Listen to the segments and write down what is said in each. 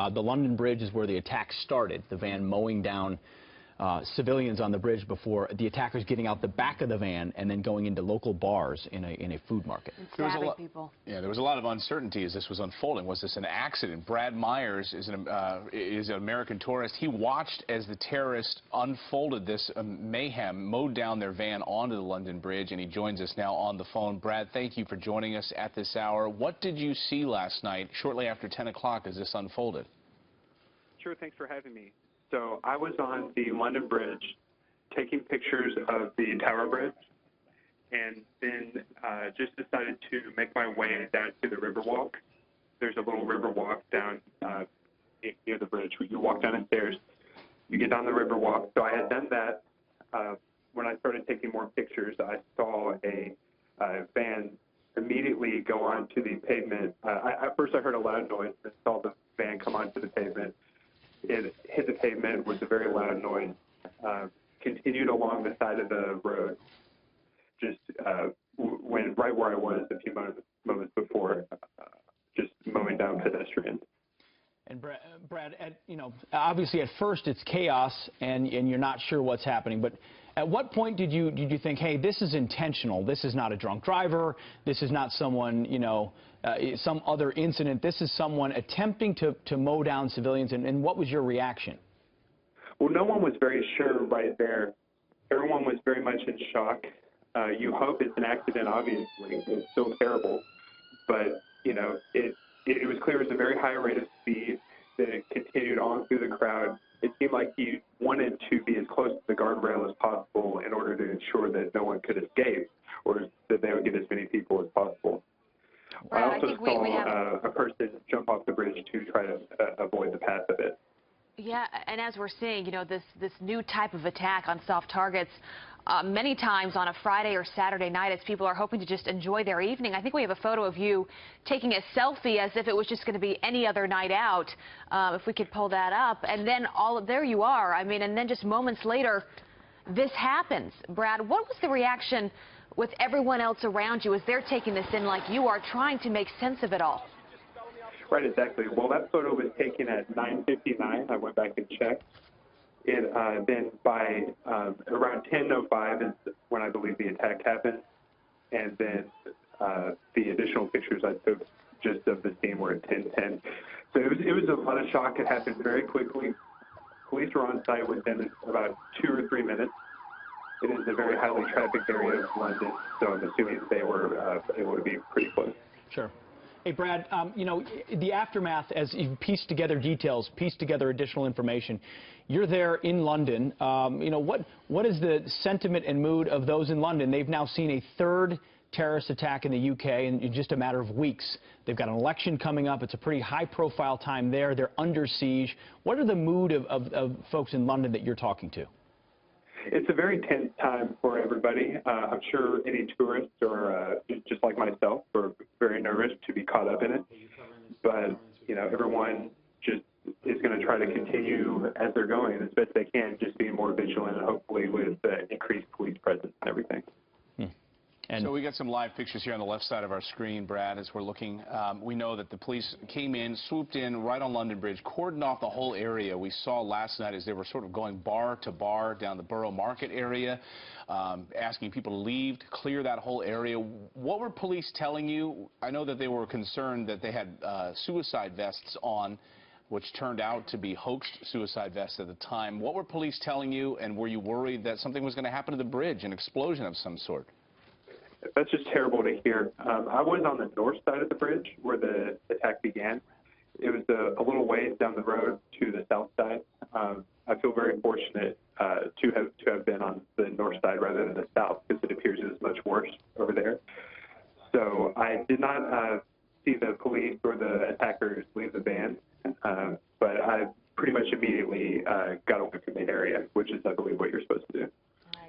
The London Bridge is where the attack started, the van mowing down civilians on the bridge before the attackers getting out the back of the van and then going into local bars in a food market. And stabbing people. Yeah, there was a lot of uncertainty as this was unfolding. Was this an accident? Brad Myers is an American tourist. He watched as the terrorists unfolded this mayhem, mowed down their van onto the London Bridge, and he joins us now on the phone. Brad, thank you for joining us at this hour. What did you see last night, shortly after 10 o'clock, as this unfolded? Sure, thanks for having me. So I was on the London Bridge taking pictures of the Tower Bridge, and then just decided to make my way down to the Riverwalk. There's a little Riverwalk down near the bridge. You walk down the stairs, you get down the Riverwalk. So I had done that. When I started taking more pictures, I saw a van immediately go onto the pavement. At first I heard a loud noise and saw the van come onto the pavement. It hit the pavement with a very loud noise, continued along the side of the road, just went right where I was a few moments before, just mowing down pedestrians. And Brad, obviously at first it's chaos and you're not sure what's happening, but at what point did you think, hey, this is intentional, this is not a drunk driver, this is not someone, some other incident, this is someone attempting to mow down civilians, and what was your reaction? Well, no one was very sure right there. Everyone was very much in shock. You hope it's an accident, obviously. It's still terrible, but, it was clear it was a very high rate of speed that it continued on through the crowd. It seemed like he wanted to be as close to the guardrail as possible in order to ensure that no one could escape or that they would get as many people as possible. Brad, I also saw a person jump off the bridge to try to avoid the path of it. Yeah, and as we're seeing, this new type of attack on soft targets, many times on a Friday or Saturday night as people are hoping to just enjoy their evening. I think we have a photo of you taking a selfie as if it was just going to be any other night out, if we could pull that up. And then there you are. I mean, and then just moments later, this happens. Brad, what was the reaction with everyone else around you as they're taking this in like you are, trying to make sense of it all? Right, exactly. Well, that photo was taken at 9:59. I went back and checked. Then by around 10:05 is when I believe the attack happened. And then the additional pictures I took just of the scene were at 10:10. So it was a lot of shock. It happened very quickly. Police were on site within about 2 or 3 minutes. It is a very highly trafficked area of London, so I'm assuming they were able to be pretty close. Sure. Hey, Brad, the aftermath, as you piece together details, piece together additional information, you're there in London. What is the sentiment and mood of those in London? They've now seen a third terrorist attack in the UK in just a matter of weeks. They've got an election coming up. It's a pretty high-profile time there. They're under siege. What are the mood of folks in London that you're talking to? It's a very tense time for everybody. I'm sure any tourists or just like myself are very nervous to be caught up in it. But, everyone just is going to try to continue as they're going as best they can, just being more vigilant and hopefully with increased police presence and everything. So we got some live pictures here on the left side of our screen, Brad, as we're looking. We know that the police came in, swooped in right on London Bridge, cordoned off the whole area. We saw last night as they were sort of going bar to bar down the Borough Market area, asking people to leave, to clear that whole area. What were police telling you? I know that they were concerned that they had suicide vests on, which turned out to be hoaxed suicide vests at the time. What were police telling you, and were you worried that something was going to happen to the bridge, an explosion of some sort? That's just terrible to hear. I was on the north side of the bridge where the attack began. It was a little ways down the road to the south side. I feel very fortunate to have been on the north side rather than the south, because it appears it is much worse over there. So I did not see the police or the attackers leave the van, but I pretty much immediately got away from the area, which is, I believe, what you're supposed to do.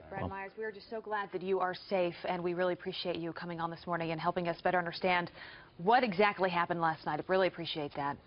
Brad Myers, we are just so glad that you are safe, and we really appreciate you coming on this morning and helping us better understand what exactly happened last night. I really appreciate that.